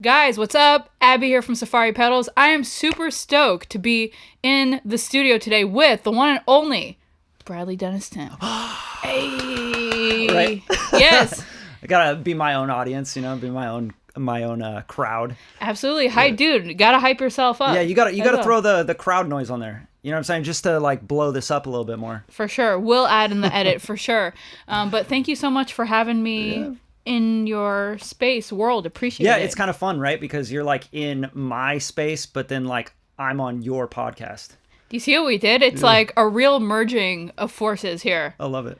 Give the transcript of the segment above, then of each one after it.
Guys, what's up? Abby here from Safari Pedals. I am super stoked to be in the studio today with the one and only Bradley Denniston. Hey! Right? Yes. I gotta be my own audience, be my own crowd. Absolutely. Hi, dude. Gotta hype yourself up. Yeah, you gotta throw the crowd noise on there. You know what I'm saying? Just to like blow this up a little bit more. For sure. We'll add in the edit for sure. But thank you so much for having me in your space world. Appreciate it. Yeah, it's kind of fun, right? Because you're like in my space, but then like I'm on your podcast. Do you see what we did? It's like a real merging of forces here. I love it.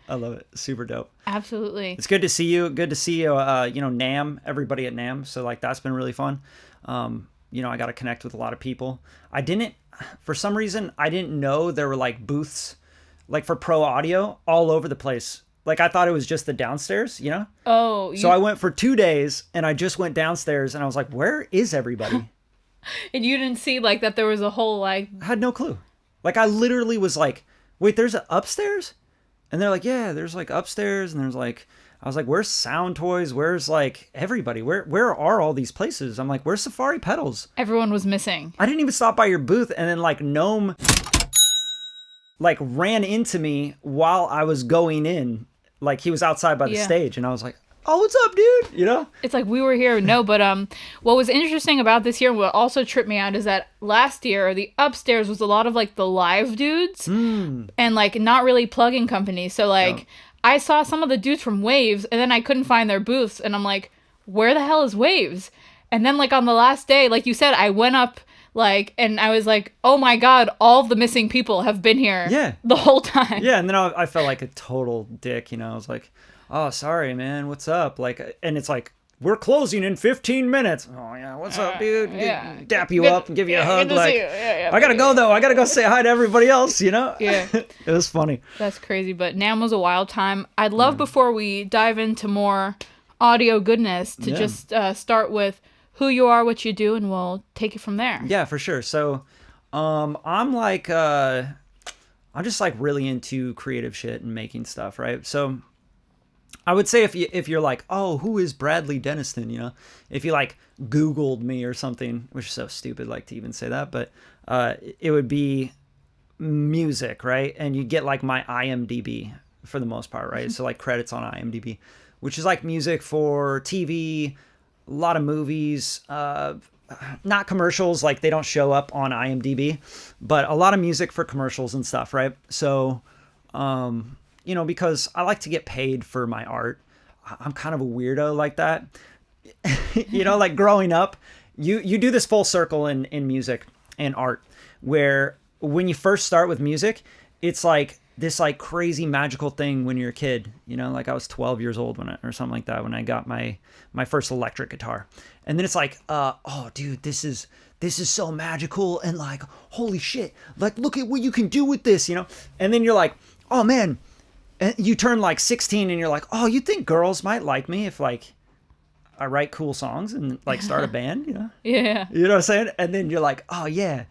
Super dope. Absolutely. It's good to see you. Good to see you. NAM, everybody at NAM. So like that's been really fun. I got to connect with a lot of people. For some reason, I didn't know there were like booths, like for pro audio all over the place. Like I thought it was just the downstairs, Oh. So I went for 2 days and I just went downstairs and I was like, where is everybody? And you didn't see like that there was a whole like... I had no clue. Like I literally was like, wait, there's an upstairs? And they're like, yeah, there's like upstairs. And there's like, I was like, where's Sound Toys? Where's like everybody? Where are all these places? I'm like, where's Safari Pedals? Everyone was missing. I didn't even stop by your booth. And then like Gnome like ran into me while I was going in. Like he was outside by the stage and I was like, oh, what's up, dude? It's like we were here. No, but what was interesting about this year and what also tripped me out is that last year the upstairs was a lot of like the live dudes and like not really plugin companies. So like I saw some of the dudes from Waves and then I couldn't find their booths and I'm like, where the hell is Waves? And then like on the last day, like you said, I went up like and I was like, oh my god, all of the missing people have been here the whole time. Yeah, and then I felt like a total dick, I was like, oh, sorry, man, what's up? Like, and it's like, we're closing in 15 minutes. Oh, yeah, what's up, dude? Dap you up and give you a hug. Like, I gotta go, though. I gotta go say hi to everybody else, Yeah. It was funny. That's crazy, but NAMM was a wild time. I'd love, before we dive into more audio goodness, to just start with who you are, what you do, and we'll take it from there. Yeah, for sure. So, I'm just like really into creative shit and making stuff, right? So I would say if you're like, oh, who is Bradley Denniston? If you like Googled me or something, which is so stupid, like to even say that, but it would be music, right? And you get like my IMDb for the most part, right? So like credits on IMDb, which is like music for TV, a lot of movies, not commercials, like they don't show up on IMDb, but a lot of music for commercials and stuff, right? So, because I like to get paid for my art. I'm kind of a weirdo like that. Like growing up, you do this full circle in music and art, where when you first start with music, it's like this like crazy magical thing when you're a kid, like I was 12 years old or something like that when I got my first electric guitar. And then it's like, oh dude, this is so magical and like, holy shit, like look at what you can do with this, And then you're like, oh man, and you turn like 16 and you're like, oh, you think girls might like me if like I write cool songs and like start a band, Yeah. You know what I'm saying? And then you're like, oh yeah,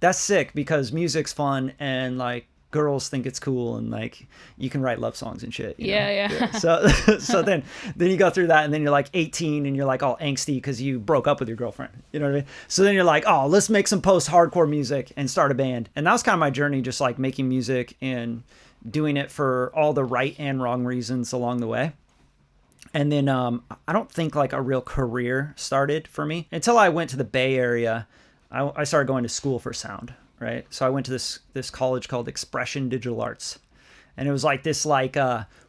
that's sick because music's fun and like girls think it's cool and like you can write love songs and shit. Yeah. So then you go through that and then you're like 18 and you're like all angsty because you broke up with your girlfriend. You know what I mean? So then you're like, oh, let's make some post-hardcore music and start a band. And that was kind of my journey, just like making music and doing it for all the right and wrong reasons along the way. And then I don't think like a real career started for me until I went to the Bay Area. I started going to school for sound, right? So I went to this college called Expression Digital Arts. And it was like this like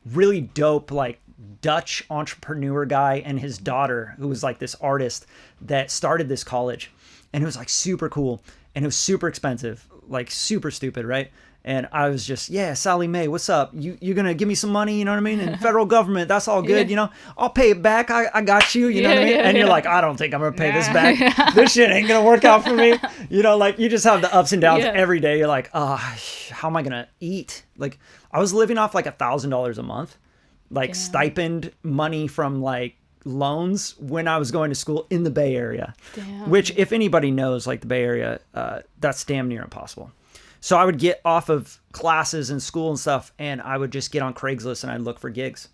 really dope like Dutch entrepreneur guy and his daughter who was like this artist that started this college. And it was like super cool and it was super expensive, like super stupid, right? And I was just, yeah, Sally Mae, what's up? You're going to give me some money, you know what I mean? And federal government, that's all good, I'll pay it back. I got you, you know what I mean? And you're like, I don't think I'm going to pay this back. This shit ain't going to work out for me. Like you just have the ups and downs every day. You're like, how am I going to eat? Like I was living off like $1,000 a month, like stipend money from like loans when I was going to school in the Bay Area, which if anybody knows like the Bay Area, that's damn near impossible. So I would get off of classes and school and stuff, and I would just get on Craigslist and I'd look for gigs.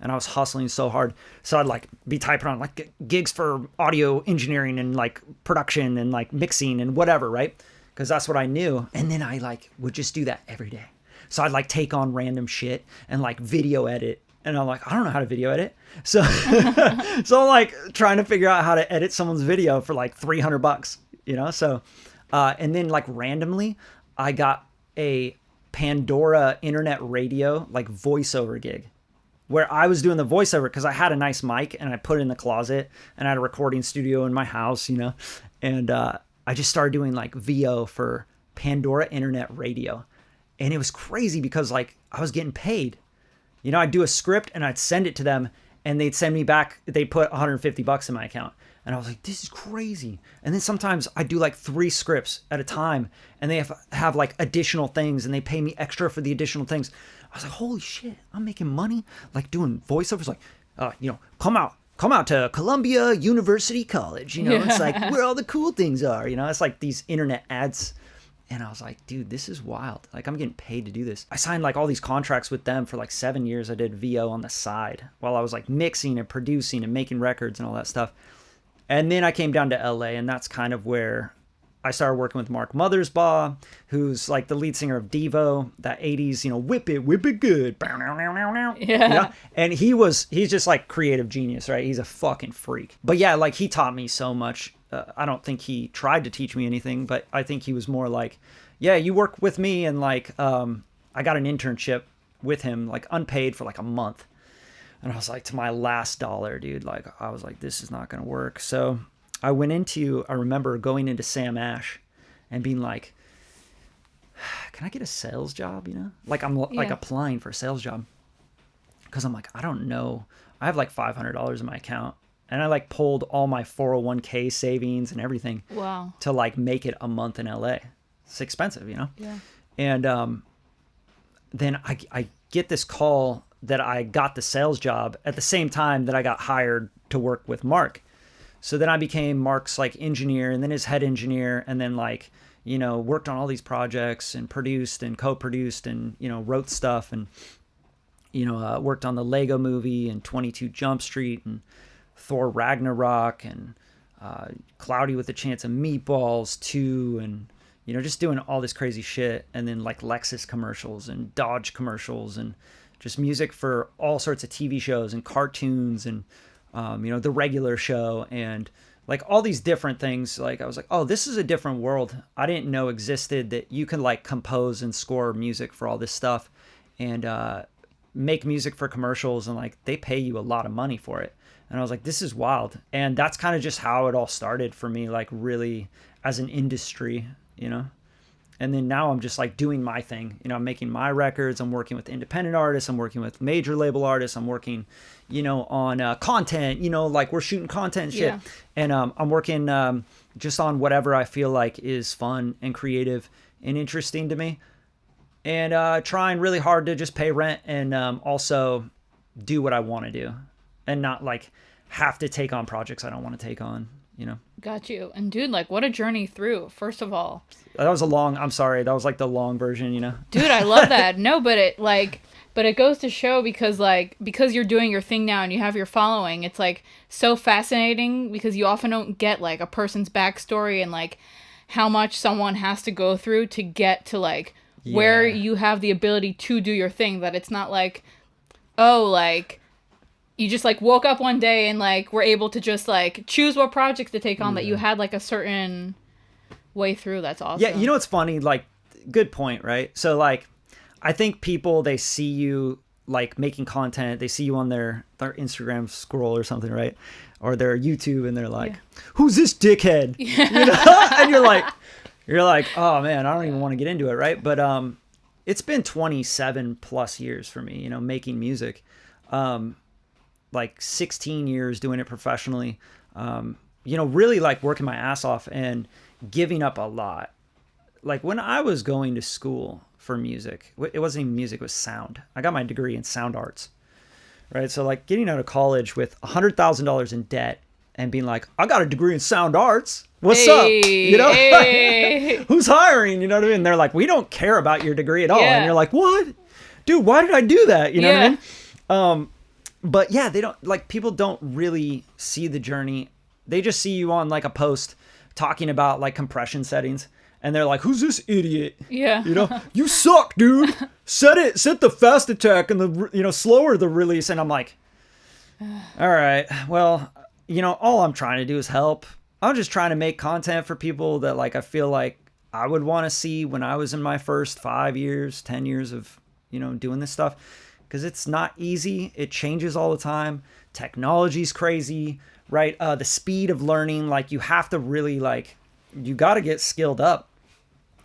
and I was hustling so hard. So I'd like be typing on like gigs for audio engineering and like production and like mixing and whatever, right? Because that's what I knew. And then I like would just do that every day. So I'd like take on random shit and like video edit. And I'm like, I don't know how to video edit. So, so I'm like trying to figure out how to edit someone's video for like $300, you know? So, and then like randomly I got a Pandora internet radio, like voiceover gig where I was doing the voiceover because I had a nice mic and I put it in the closet and I had a recording studio in my house, you know? And, I just started doing like VO for Pandora internet radio. And it was crazy because like I was getting paid. You know, I'd do a script and I'd send it to them and they'd send me back, they'd put $150 in my account. And I was like, this is crazy. And then sometimes I do like 3 scripts at a time and they have like additional things and they pay me extra for the additional things. I was like, holy shit, I'm making money like doing voiceovers, like, you know, come out to Columbia University College, you know, it's like where all the cool things are, you know, it's like these internet ads. And I was like, dude, this is wild. Like, I'm getting paid to do this. I signed like all these contracts with them for like 7 years. I did VO on the side while I was like mixing and producing and making records and all that stuff. And then I came down to LA, and that's kind of where I started working with Mark Mothersbaugh, who's like the lead singer of Devo, that 80s, you know, whip it good. Yeah. You know? And he's just like creative genius, right? He's a fucking freak. But yeah, like he taught me so much. I don't think he tried to teach me anything, but I think he was more like, yeah, you work with me. And like, I got an internship with him, like unpaid for like a month. And I was like, to my last dollar, dude, like, I was like, this is not going to work. So I remember going into Sam Ash and being like, can I get a sales job? You know, like I'm like applying for a sales job. Cause I'm like, I don't know. I have like $500 in my account. And I like pulled all my 401k savings and everything. Wow. To like make it a month in LA. It's expensive, you know? Yeah. And then I get this call that I got the sales job at the same time that I got hired to work with Mark. So then I became Mark's like engineer and then his head engineer and then like, you know, worked on all these projects and produced and co-produced and, you know, wrote stuff and, you know, worked on the Lego movie and 22 Jump Street and Thor Ragnarok and Cloudy with a Chance of Meatballs 2 and, you know, just doing all this crazy shit. And then like Lexus commercials and Dodge commercials and just music for all sorts of TV shows and cartoons and, you know, The Regular Show and like all these different things. Like I was like, oh, this is a different world I didn't know existed, that you can like compose and score music for all this stuff and make music for commercials and like they pay you a lot of money for it. And I was like, this is wild. And that's kind of just how it all started for me, like really as an industry, you know? And then now I'm just like doing my thing, you know, I'm making my records. I'm working with independent artists. I'm working with major label artists. I'm working, you know, on content, you know, like we're shooting content and shit. Yeah. And I'm working just on whatever I feel like is fun and creative and interesting to me. And trying really hard to just pay rent and also do what I want to do and not like have to take on projects I don't want to take on, you know? Got you. And dude, like what a journey through, first of all. That was I'm sorry. That was like the long version, you know? Dude, I love that. No, but it goes to show because you're doing your thing now and you have your following, it's like so fascinating because you often don't get like a person's backstory and like how much someone has to go through to get to like where you have the ability to do your thing, that it's not like, oh, like you just like woke up one day and like were able to just like choose what projects to take on, that you had like a certain way through. That's awesome. Yeah, you know what's funny? Like, good point, right? So like, I think people, they see you like making content, they see you on their Instagram scroll or something, right? Or their YouTube, and they're like, who's this dickhead? Yeah. You know? And you're like, oh man, I don't even want to get into it, right? But it's been 27 plus years for me, you know, making music. Like 16 years doing it professionally, you know, really like working my ass off and giving up a lot. Like when I was going to school for music, it wasn't even music, it was sound. I got my degree in sound arts, right? So like getting out of college with $100,000 in debt and being like, I got a degree in sound arts. What's up? You know, like, who's hiring? You know what I mean? And they're like, we don't care about your degree at all. And you're like, what? Dude, why did I do that? You know what I mean? But yeah, they don't like people don't really see the journey. They just see you on like a post talking about like compression settings. And they're like, who's this idiot? Yeah. You know, you suck, dude. Set the fast attack and the, you know, slower the release. And I'm like, all right, well, you know, all I'm trying to do is help. I'm just trying to make content for people that like I feel like I would want to see when I was in my first 5 years, 10 years of, you know, doing this stuff. Because it's not easy. It changes all the time. Technology's crazy, right? The speed of learning, like you have to really like, you got to get skilled up.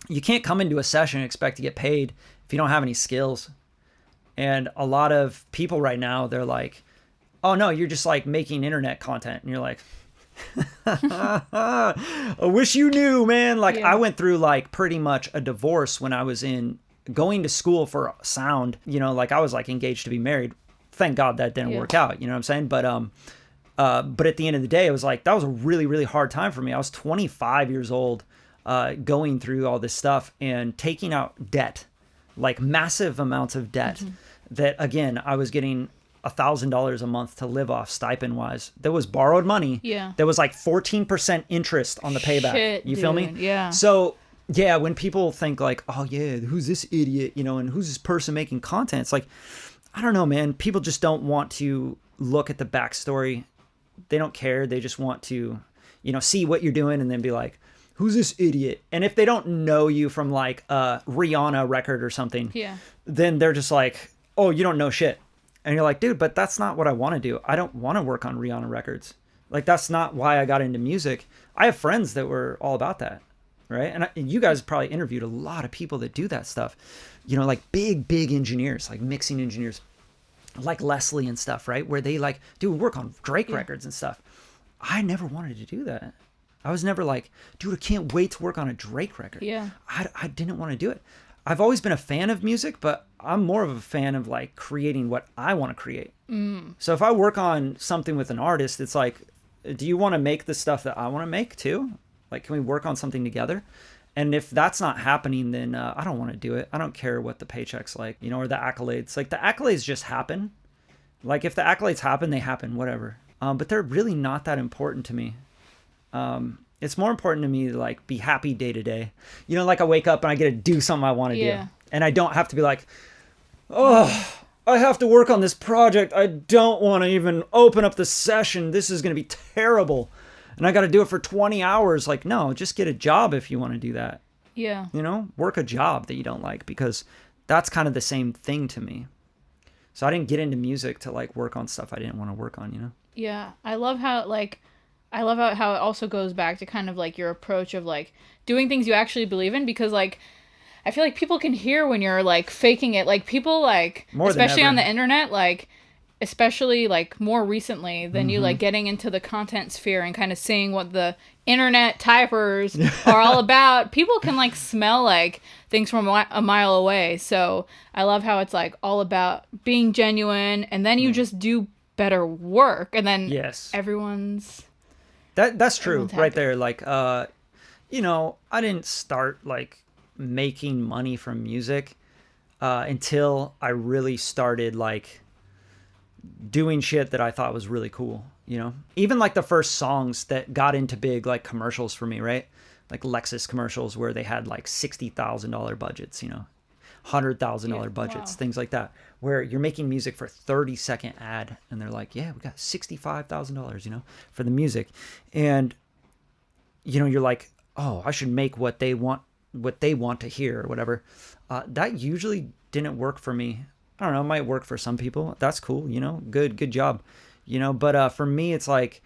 You can't come into a session and expect to get paid if you don't have any skills. And a lot of people right now, they're like, oh no, you're just like making internet content. And you're like, I wish you knew, man. Like I went through like pretty much a divorce when I was going to school for sound, you know, like I was like engaged to be married. Thank God that didn't work out. You know what I'm saying? But at the end of the day, it was like, that was a really, really hard time for me. I was 25 years old, going through all this stuff and taking out debt, like massive amounts of debt that again, I was getting $1,000 a month to live off stipend wise. There was borrowed money. Yeah. There was like 14% interest on the payback. Shit, you feel me? Yeah. So yeah, when people think like, oh yeah, who's this idiot, you know, and who's this person making content? It's like, I don't know, man. People just don't want to look at the backstory. They don't care. They just want to, you know, see what you're doing and then be like, who's this idiot? And if they don't know you from like a Rihanna record or something, then they're just like, oh, you don't know shit. And you're like, dude, but that's not what I want to do. I don't want to work on Rihanna records. Like, that's not why I got into music. I have friends that were all about that, right? And you guys probably interviewed a lot of people that do that stuff. You know, like big engineers, like mixing engineers, like Leslie and stuff, right? Where they like, dude, work on Drake records and stuff. I never wanted to do that. I was never like, dude, I can't wait to work on a Drake record. Yeah. I didn't want to do it. I've always been a fan of music, but I'm more of a fan of like creating what I want to create. So if I work on something with an artist, it's like, do you want to make the stuff that I want to make too? Like, can we work on something together? And if that's not happening, then I don't want to do it. I don't care what the paycheck's like, you know, or the accolades. Like the accolades just happen. Like if the accolades happen, they happen, whatever. But they're really not that important to me. It's more important to me to like be happy day to day. You know, like I wake up and I get to do something I want to do. And I don't have to be like, oh, I have to work on this project. I don't want to even open up the session. This is going to be terrible. And I got to do it for 20 hours. Like, no, just get a job if you want to do that. Yeah. You know, work a job that you don't like, because that's kind of the same thing to me. So I didn't get into music to like work on stuff I didn't want to work on, you know? Yeah. I love how how it also goes back to kind of like your approach of like doing things you actually believe in, because like I feel like people can hear when you're like faking it. Like people like, especially on the internet, like especially like more recently than you like getting into the content sphere and kind of seeing what the internet typers are all about. People can like smell like things from a mile away. So I love how it's like all about being genuine, and then you just do better work, and then everyone's that's true right there. Like you know, I didn't start like making money from music until I really started like doing shit that I thought was really cool, you know? Even like the first songs that got into big like commercials for me, right? Like Lexus commercials where they had like $60,000 budgets, you know, $100,000 budgets, things like that, where you're making music for 30-second ad and they're like, yeah, we got $65,000, you know, for the music. And, you know, you're like, oh, I should make what they want to hear or whatever. That usually didn't work for me. I don't know, it might work for some people. That's cool, you know, good job, you know. But for me, it's like,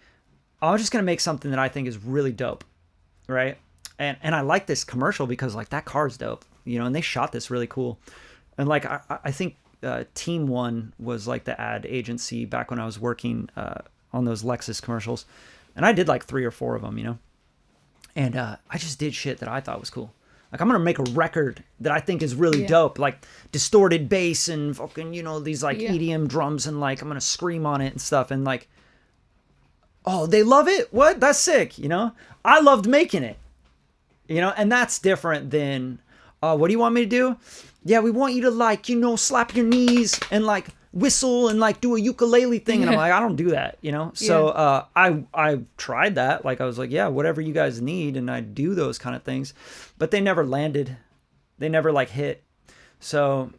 I'm just going to make something that I think is really dope, right? And I like this commercial because like that car's dope, you know, and they shot this really cool. And like, I think Team One was like the ad agency back when I was working on those Lexus commercials. And I did like 3 or 4 of them, you know. And I just did shit that I thought was cool. Like, I'm going to make a record that I think is really dope, like distorted bass and fucking, you know, these like EDM drums, and like I'm going to scream on it and stuff. And like, oh, they love it? What? That's sick, you know? I loved making it, you know? And that's different than, what do you want me to do? Yeah, we want you to like, you know, slap your knees and like whistle and like do a ukulele thing. And I'm like, I don't do that, you know? So I tried that. Like I was like, yeah, whatever you guys need. And I do those kind of things, but they never landed. They never like hit. So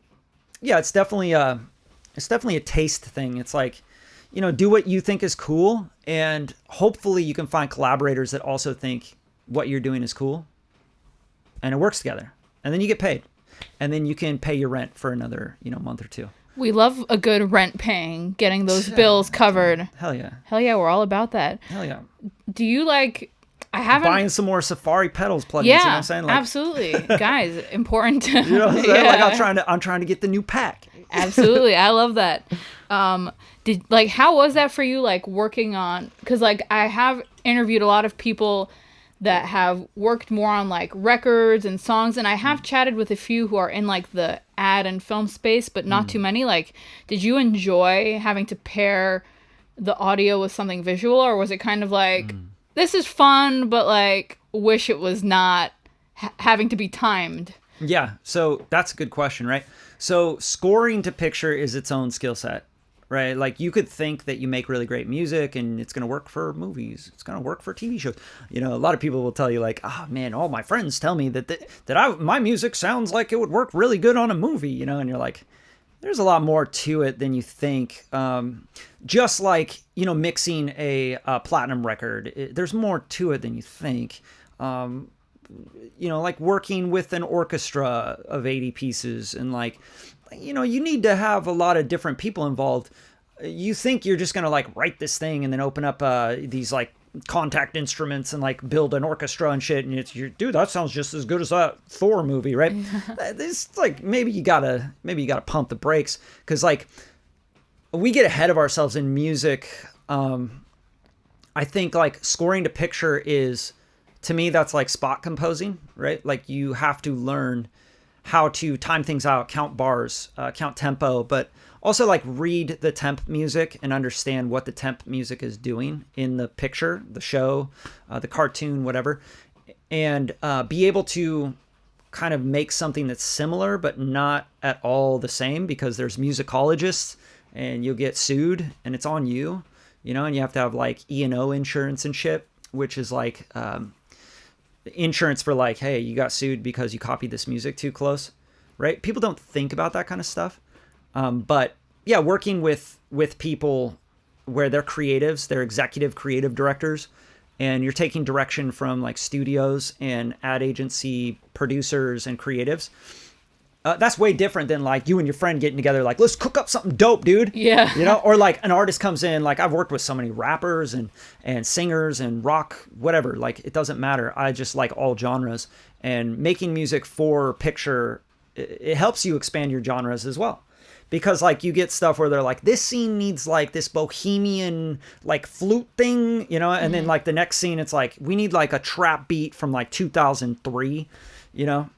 yeah, it's definitely a taste thing. It's like, you know, do what you think is cool, and hopefully you can find collaborators that also think what you're doing is cool, and it works together, and then you get paid, and then you can pay your rent for another, you know, month or two. We love a good rent paying, getting those bills covered. Hell yeah. Hell yeah, we're all about that. Hell yeah. Do you like, I haven't... Buying some more Safari pedals plugins, yeah, you know what I'm saying? Like, absolutely. Guys, important to... You know what I'm saying? Yeah. Like I'm trying to get the new pack. Absolutely. I love that. How was that for you, like, working on, because like I have interviewed a lot of people that have worked more on like records and songs, and I have chatted with a few who are in like the ad and film space, but not too many. Like, did you enjoy having to pair the audio with something visual, or was it kind of like, this is fun, but like wish it was not having to be timed? Yeah, so that's a good question, right? So scoring to picture is its own skill set, right? Like you could think that you make really great music and it's going to work for movies. It's going to work for TV shows. You know, a lot of people will tell you like, oh man, all my friends tell me that my music sounds like it would work really good on a movie, you know? And you're like, there's a lot more to it than you think. Just like, you know, mixing a platinum record, there's more to it than you think. You know, like working with an orchestra of 80 pieces, and like, you know, you need to have a lot of different people involved. You think you're just going to like write this thing and then open up these like contact instruments and like build an orchestra and shit. And dude, that sounds just as good as that Thor movie, right? It's like, maybe you gotta pump the brakes, because like we get ahead of ourselves in music. I think like scoring to picture is, to me, that's like spot composing, right? Like you have to learn how to time things out, count bars, count tempo, but also like read the temp music and understand what the temp music is doing in the picture, the show, the cartoon, whatever, and be able to kind of make something that's similar but not at all the same, because there's musicologists and you'll get sued and it's on you, you know, and you have to have like E&O insurance and shit, which is like insurance for like, hey, you got sued because you copied this music too close, right? People don't think about that kind of stuff. But yeah, working with people where they're creatives, they're executive creative directors, and you're taking direction from like studios and ad agency producers and creatives. That's way different than like you and your friend getting together, like, let's cook up something dope, dude. Yeah. You know, or like an artist comes in, like I've worked with so many rappers and singers and rock, whatever, like it doesn't matter. I just like all genres, and making music for picture, it helps you expand your genres as well. Because like you get stuff where they're like, this scene needs like this bohemian like flute thing, you know, and then like the next scene, it's like, we need like a trap beat from like 2003, you know?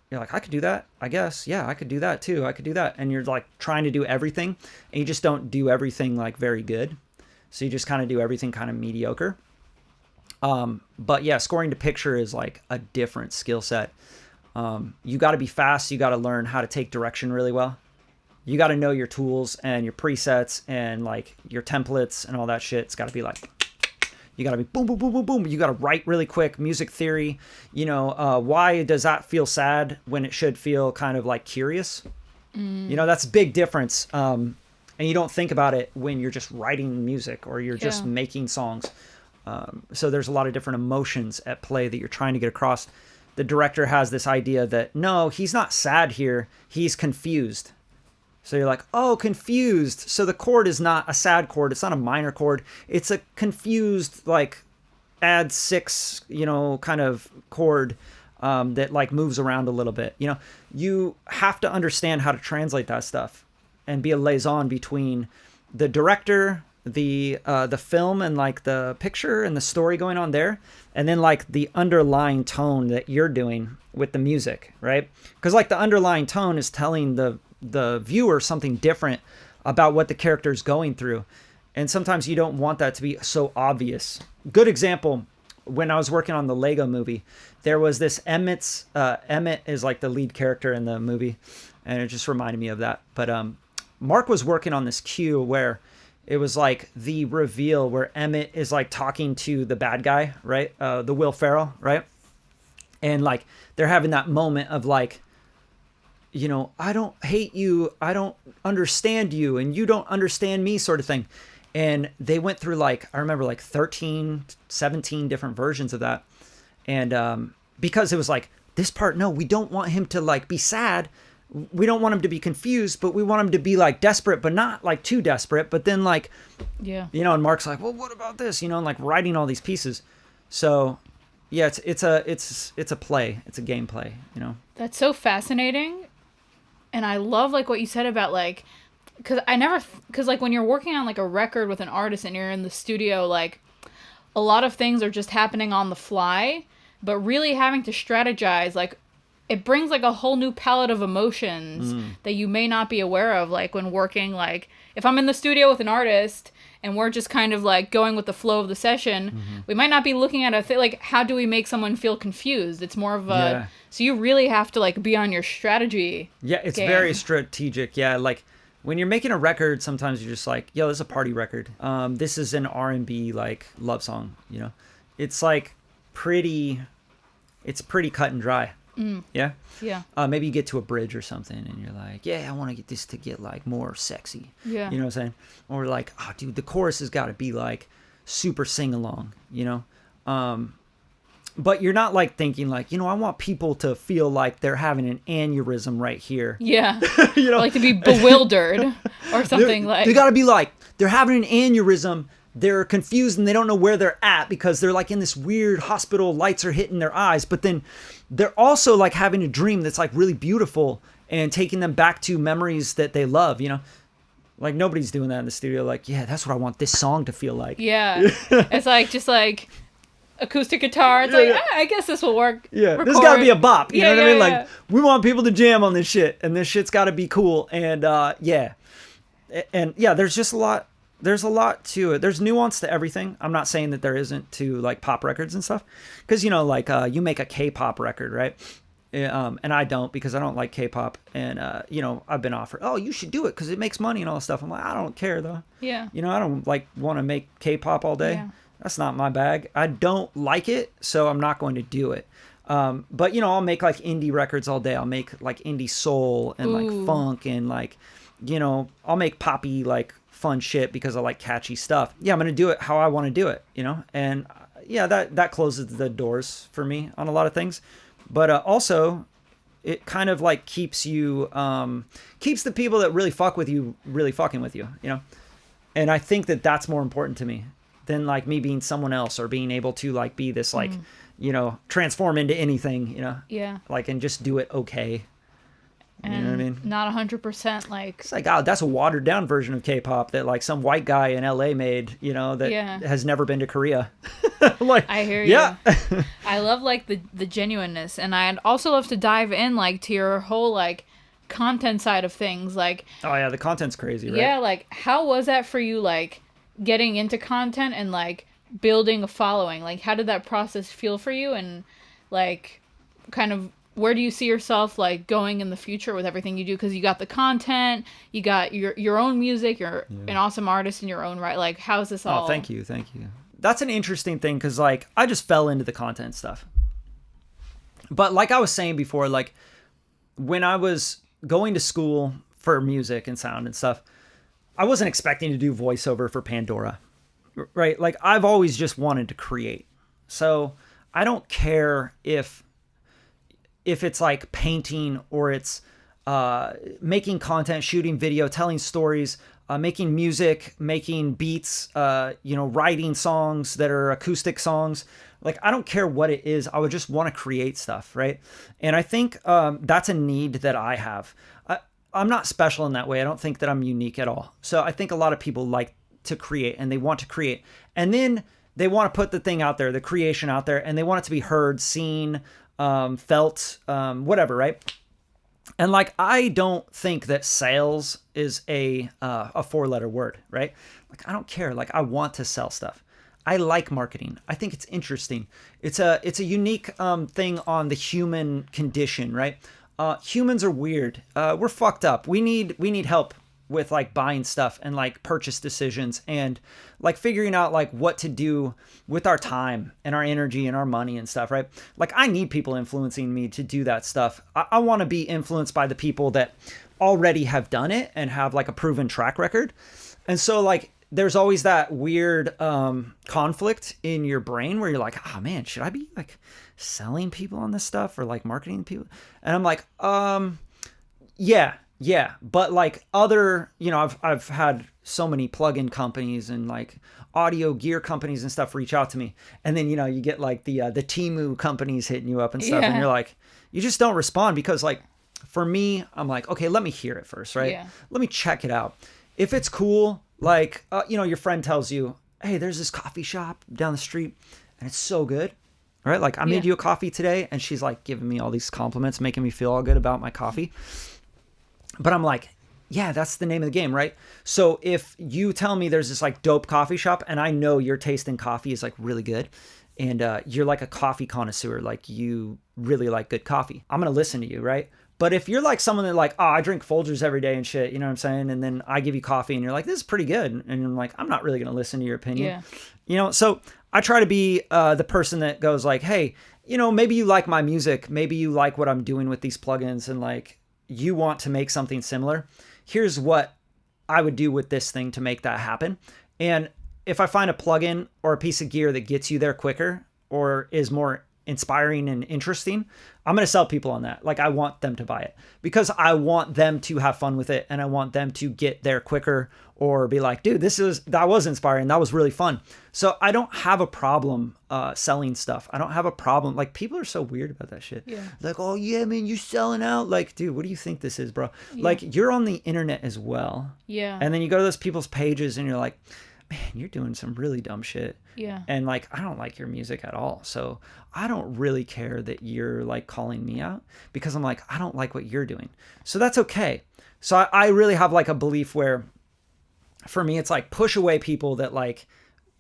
You're like, I could do that, I guess. Yeah, I could do that too. I could do that. And you're like trying to do everything, and you just don't do everything like very good. So you just kind of do everything kind of mediocre. But yeah, scoring to picture is like a different skill set. You got to be fast. You got to learn how to take direction really well. You got to know your tools and your presets and like your templates and all that shit. It's got to be like, you got to be boom, boom, boom, boom, boom. You got to write really quick. Music theory, you know, why does that feel sad when it should feel kind of like curious? You know, that's a big difference. And you don't think about it when you're just writing music or you're just making songs. So there's a lot of different emotions at play that you're trying to get across. The director has this idea that, no, he's not sad here. He's confused. So you're like, oh, confused. So the chord is not a sad chord. It's not a minor chord. It's a confused, like, add 6, you know, kind of chord that, like, moves around a little bit. You know, you have to understand how to translate that stuff and be a liaison between the director, the film and, like, the picture and the story going on there, and then, like, the underlying tone that you're doing with the music, right? Because, like, the underlying tone is telling the viewer something different about what the character is going through. And sometimes you don't want that to be so obvious. Good example, when I was working on the Lego movie, there was this Emmett is like the lead character in the movie, and it just reminded me of that. But Mark was working on this cue where it was like the reveal where Emmett is like talking to the bad guy, right? The Will Ferrell, right? And like they're having that moment of like, you know, I don't hate you, I don't understand you, and you don't understand me, sort of thing. And they went through like, I remember like 13, 17 different versions of that. And because it was like, this part, no, we don't want him to like be sad. We don't want him to be confused, but we want him to be like desperate, but not like too desperate. But then like, yeah, you know, and Mark's like, well, what about this? You know, and like writing all these pieces. So yeah, it's a play. It's a gameplay, you know. That's so fascinating. And I love like what you said about like, because like when you're working on like a record with an artist and you're in the studio, like a lot of things are just happening on the fly, but really having to strategize, like it brings like a whole new palette of emotions that you may not be aware of. Like when working, like if I'm in the studio with an artist and we're just kind of like going with the flow of the session, we might not be looking at a thing like, how do we make someone feel confused? It's more of a, so you really have to like be on your strategy. Yeah, it's game. very strategic. Yeah, like when you're making a record, sometimes you're just like, yo, this is a party record. This is an R&B like love song, you know. It's like it's pretty cut and dry. Yeah. Maybe you get to a bridge or something and you're like, yeah, I want to get this to get like more sexy. Yeah. You know what I'm saying? Or like, oh dude, the chorus has got to be like super sing along, you know? But you're not like thinking like, you know, I want people to feel like they're having an aneurysm right here. Yeah. You know, or like to be bewildered or something like. They got to be like, they're having an aneurysm. They're confused and they don't know where they're at because they're like in this weird hospital, lights are hitting their eyes, but then they're also like having a dream that's like really beautiful and taking them back to memories that they love, you know? Like nobody's doing that in the studio. Like, yeah, that's what I want this song to feel like. Yeah. It's like, just like acoustic guitar. It's I guess this will work. Yeah. Record. There's gotta be a bop. You know what I mean? Yeah. Like we want people to jam on this shit and this shit's gotta be cool. And yeah. And yeah, there's just a lot. There's a lot to it. There's nuance to everything. I'm not saying that there isn't to like pop records and stuff. Because, you know, like you make a K-pop record, right? And I don't because I don't like K-pop. And, you know, I've been offered, oh, you should do it because it makes money and all this stuff. I'm like, I don't care though. Yeah. You know, I don't like want to make K-pop all day. Yeah. That's not my bag. I don't like it, so I'm not going to do it. But, you know, I'll make like indie records all day. I'll make like indie soul and like funk and like, you know, I'll make poppy like fun shit because I like catchy stuff. Yeah, I'm going to do it how I want to do it, you know? And yeah, that closes the doors for me on a lot of things. But also it kind of like keeps you, keeps the people that really fuck with you really fucking with you, you know? And I think that that's more important to me than like me being someone else or being able to like be this like, you know, transform into anything, you know? Yeah. Like, and just do it okay. And you know what I mean? Not 100% like. It's like, oh, that's a watered down version of K-pop that like some white guy in LA made, you know, that has never been to Korea. Like, I hear you. Yeah. I love like the genuineness, and I'd also love to dive in like to your whole like content side of things. Like, oh yeah, the content's crazy, right? Yeah, like how was that for you? Like getting into content and like building a following. Like, how did that process feel for you? And like, kind of, where do you see yourself like going in the future with everything you do? Because you got the content, you got your own music, you're an awesome artist in your own right. Like, how's this all? Oh, thank you. That's an interesting thing because like I just fell into the content stuff. But like I was saying before, like when I was going to school for music and sound and stuff, I wasn't expecting to do voiceover for Pandora, right? Like I've always just wanted to create. So I don't care if it's like painting or it's making content, shooting video, telling stories, making music, making beats, writing songs that are acoustic songs. Like, I don't care what it is. I would just want to create stuff, right? And I think that's a need that I have. I'm not special in that way. I don't think that I'm unique at all. So I think a lot of people like to create and they want to create. And then they want to put the thing out there, the creation out there, and they want it to be heard, seen, felt, whatever, right? And like, I don't think that sales is a 4-letter word, right? Like, I don't care. Like, I want to sell stuff. I like marketing. I think it's interesting. It's a unique thing on the human condition, right? Humans are weird. We're fucked up. We need help. with like buying stuff and like purchase decisions and like figuring out like what to do with our time and our energy and our money and stuff, right? Like I need people influencing me to do that stuff. I want to be influenced by the people that already have done it and have like a proven track record. And so like there's always that weird conflict in your brain where you're like, oh man, should I be like selling people on this stuff or like marketing people? And I'm like, yeah. But like other, you know, I've had so many plugin companies and like audio gear companies and stuff reach out to me. And then, you know, you get like the Temu companies hitting you up and stuff. And you're like, you just don't respond because like for me, I'm like, okay, let me hear it first, right? Yeah. Let me check it out. If it's cool, like, you know, your friend tells you, hey, there's this coffee shop down the street and it's so good, right? Like I made you a coffee today and she's like giving me all these compliments, making me feel all good about my coffee. But I'm like, yeah, that's the name of the game, right? So if you tell me there's this like dope coffee shop and I know your taste in coffee is like really good and you're like a coffee connoisseur, like you really like good coffee, I'm going to listen to you, right? But if you're like someone that like, oh, I drink Folgers every day and shit, you know what I'm saying? And then I give you coffee and you're like, this is pretty good. And I'm like, I'm not really going to listen to your opinion. Yeah. You know, so I try to be the person that goes like, hey, you know, maybe you like my music. Maybe you like what I'm doing with these plugins and like you want to make something similar. Here's what I would do with this thing to make that happen. And if I find a plugin or a piece of gear that gets you there quicker or is more inspiring and interesting, I'm going to sell people on that. Like I want them to buy it because I want them to have fun with it and I want them to get there quicker or be like, dude, that was inspiring. That was really fun. So I don't have a problem selling stuff. I don't have a problem. Like people are so weird about that shit. Yeah. Like, oh yeah, man, you selling out. Like, dude, what do you think this is, bro? Yeah. Like you're on the internet as well. Yeah. And then you go to those people's pages and you're like, man, you're doing some really dumb shit. Yeah. And like, I don't like your music at all. So I don't really care that you're like calling me out because I'm like, I don't like what you're doing. So that's okay. So I really have like a belief where for me, it's like push away people that like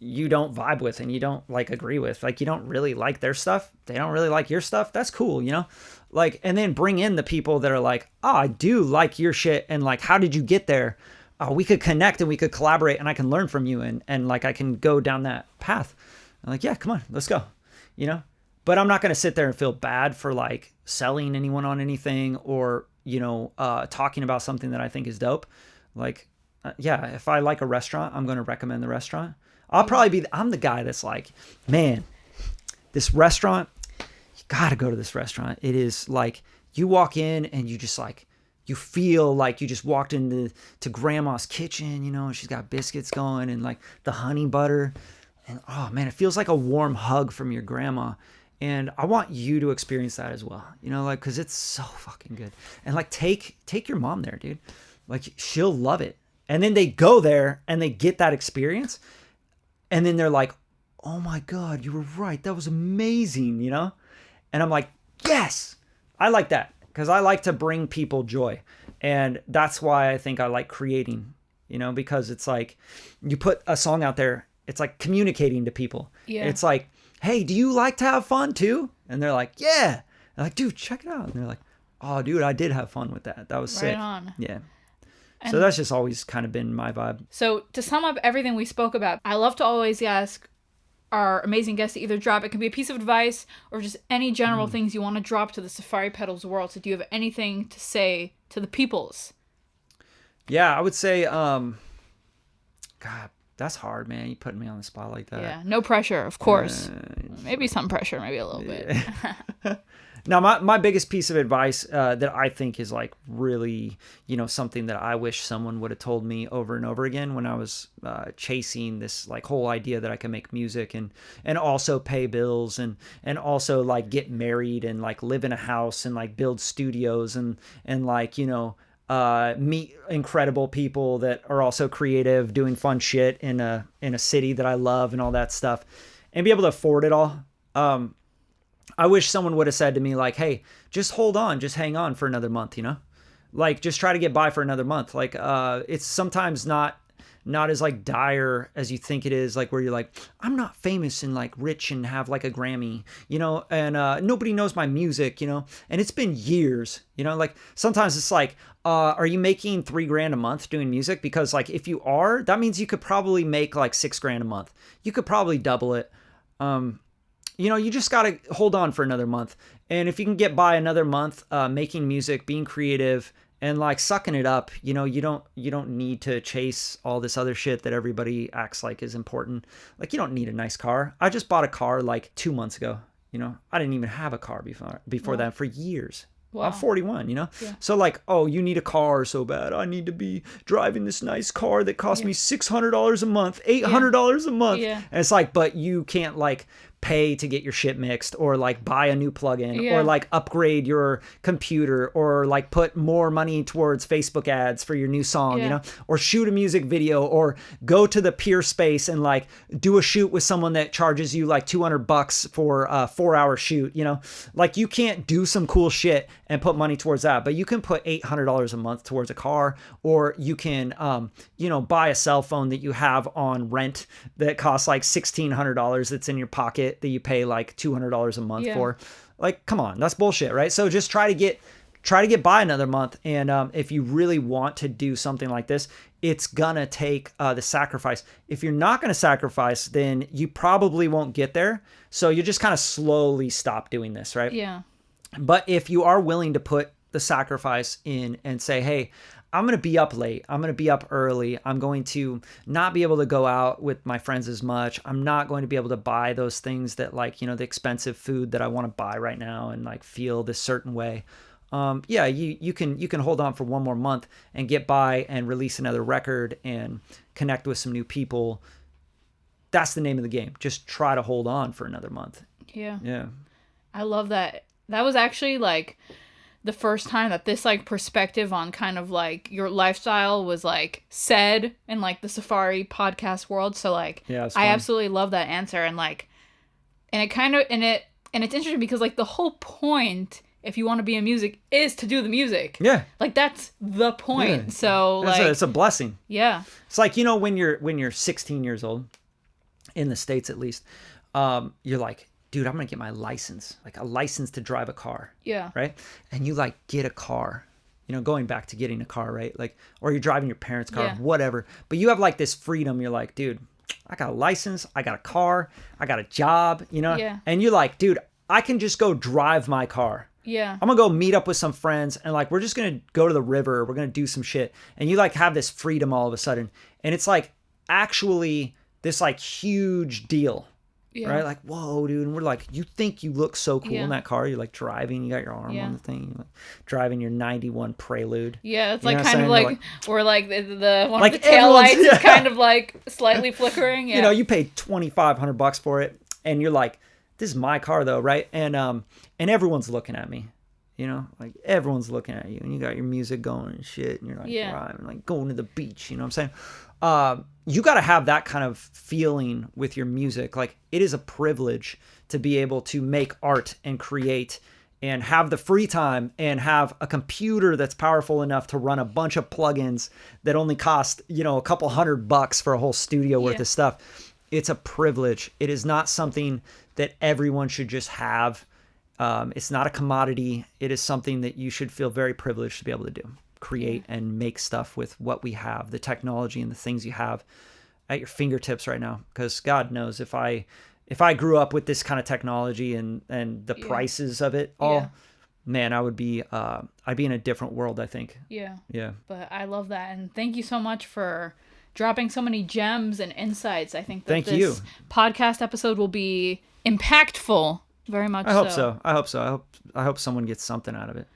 you don't vibe with and you don't like agree with, like you don't really like their stuff. They don't really like your stuff. That's cool. You know, like, and then bring in the people that are like, oh, I do like your shit. And like, how did you get there? Oh, we could connect and we could collaborate and I can learn from you and like I can go down that path. I'm like, yeah, come on, let's go, you know? But I'm not going to sit there and feel bad for like selling anyone on anything or, you know, talking about something that I think is dope. Like, yeah, if I like a restaurant, I'm going to recommend the restaurant. I'm the guy that's like, man, this restaurant, you got to go to this restaurant. It is like you walk in and you just like, you feel like you just walked into grandma's kitchen, you know, and she's got biscuits going and like the honey butter. And oh man, it feels like a warm hug from your grandma. And I want you to experience that as well, you know, like, cause it's so fucking good. And like, take your mom there, dude. Like she'll love it. And then they go there and they get that experience. And then they're like, oh my God, you were right. That was amazing, you know? And I'm like, yes, I like that. Because I like to bring people joy. And that's why I think I like creating, you know, because it's like you put a song out there, it's like communicating to people. Yeah. It's like, hey, do you like to have fun too? And they're like, yeah. I'm like, dude, check it out. And they're like, oh, dude, I did have fun with that. That was sick. Right on. Yeah. And so that's just always kind of been my vibe. So to sum up everything we spoke about, I love to always ask our amazing guests to either drop, it can be a piece of advice or just any general things you want to drop to the Safari Pedals world. So do you have anything to say to the peoples? Yeah, I would say, God, that's hard, man. You putting me on the spot like that. Yeah, no pressure, of course. Maybe some pressure, maybe a little bit. Now, my biggest piece of advice that I think is like really, you know, something that I wish someone would have told me over and over again when I was chasing this like whole idea that I can make music and also pay bills and also like get married and like live in a house and like build studios and like, you know, meet incredible people that are also creative, doing fun shit in a city that I love and all that stuff, and be able to afford it all. I wish someone would have said to me like, hey, just hold on, just hang on for another month, you know, like just try to get by for another month. Like, it's sometimes not not as like dire as you think it is, like where you're like, I'm not famous and like rich and have like a Grammy, you know, and nobody knows my music, you know, and it's been years, you know, like sometimes it's like, are you making $3,000 a month doing music? Because like if you are, that means you could probably make like $6,000 a month. You could probably double it. You know, you just got to hold on for another month. And if you can get by another month making music, being creative, and like sucking it up, you know, you don't need to chase all this other shit that everybody acts like is important. Like you don't need a nice car. I just bought a car like 2 months ago. You know, I didn't even have a car before that for years. Wow. I'm 41, you know? Yeah. So like, oh, you need a car so bad. I need to be driving this nice car that cost me $600 a month, $800 a month. Yeah. And it's like, but you can't like pay to get your shit mixed or like buy a new plugin or like upgrade your computer or like put more money towards Facebook ads for your new song, you know, or shoot a music video or go to the peer space and like do a shoot with someone that charges you like $200 for a 4-hour shoot, you know, like you can't do some cool shit and put money towards that, but you can put $800 a month towards a car, or you can, you know, buy a cell phone that you have on rent that costs like $1,600 that's in your pocket that you pay like $200 a month for. Like, come on, that's bullshit, right? So just try to get by another month. And if you really want to do something like this, it's gonna take the sacrifice. If you're not gonna sacrifice, then you probably won't get there. So you just kind of slowly stop doing this, right? Yeah. But if you are willing to put the sacrifice in and say, hey, I'm going to be up late. I'm going to be up early. I'm going to not be able to go out with my friends as much. I'm not going to be able to buy those things that like, you know, the expensive food that I want to buy right now and like feel this certain way. You can hold on for one more month and get by and release another record and connect with some new people. That's the name of the game. Just try to hold on for another month. Yeah. Yeah. I love that. That was actually like the first time that this like perspective on kind of like your lifestyle was like said in like the Safari podcast world. So like, I absolutely love that answer. And like, and it kind of, and it's interesting because like the whole point, if you want to be in music, is to do the music. Yeah. Like that's the point. Yeah. So like, it's a blessing. Yeah. It's like, you know, when you're 16 years old in the States, at least, you're like, dude, I'm going to get my license, like a license to drive a car. Yeah. Right. And you like get a car, you know, going back to getting a car, right? Like, or you're driving your parents' car, whatever. But you have like this freedom. You're like, dude, I got a license. I got a car. I got a job, you know? Yeah. And you're like, dude, I can just go drive my car. Yeah. I'm going to go meet up with some friends and like, we're just going to go to the river. We're going to do some shit. And you like have this freedom all of a sudden. And it's like actually this like huge deal. Yeah. Right? Like, whoa, dude. And we're like, you think you look so cool in that car. You're like driving, you got your arm on the thing, you're like driving your 91 Prelude. Yeah, it's like kind of like, or like the one like of the tail lights is kind of like slightly flickering. Yeah. You know, you paid $2,500 for it and you're like, this is my car though, right? And everyone's looking at me. You know, like everyone's looking at you and you got your music going and shit and you're like driving, like going to the beach, you know what I'm saying? You got to have that kind of feeling with your music. Like it is a privilege to be able to make art and create and have the free time and have a computer that's powerful enough to run a bunch of plugins that only cost, you know, a couple $100 for a whole studio worth of stuff. It's a privilege. It is not something that everyone should just have. It's not a commodity. It is something that you should feel very privileged to be able to do. Create and make stuff with what we have, the technology and the things you have at your fingertips right now. Because God knows if I grew up with this kind of technology and the prices of it all, man, I would be I'd be in a different world, I think. Yeah. But I love that, and thank you so much for dropping so many gems and insights. I think that this podcast episode will be impactful. Very much. I hope so. I hope someone gets something out of it.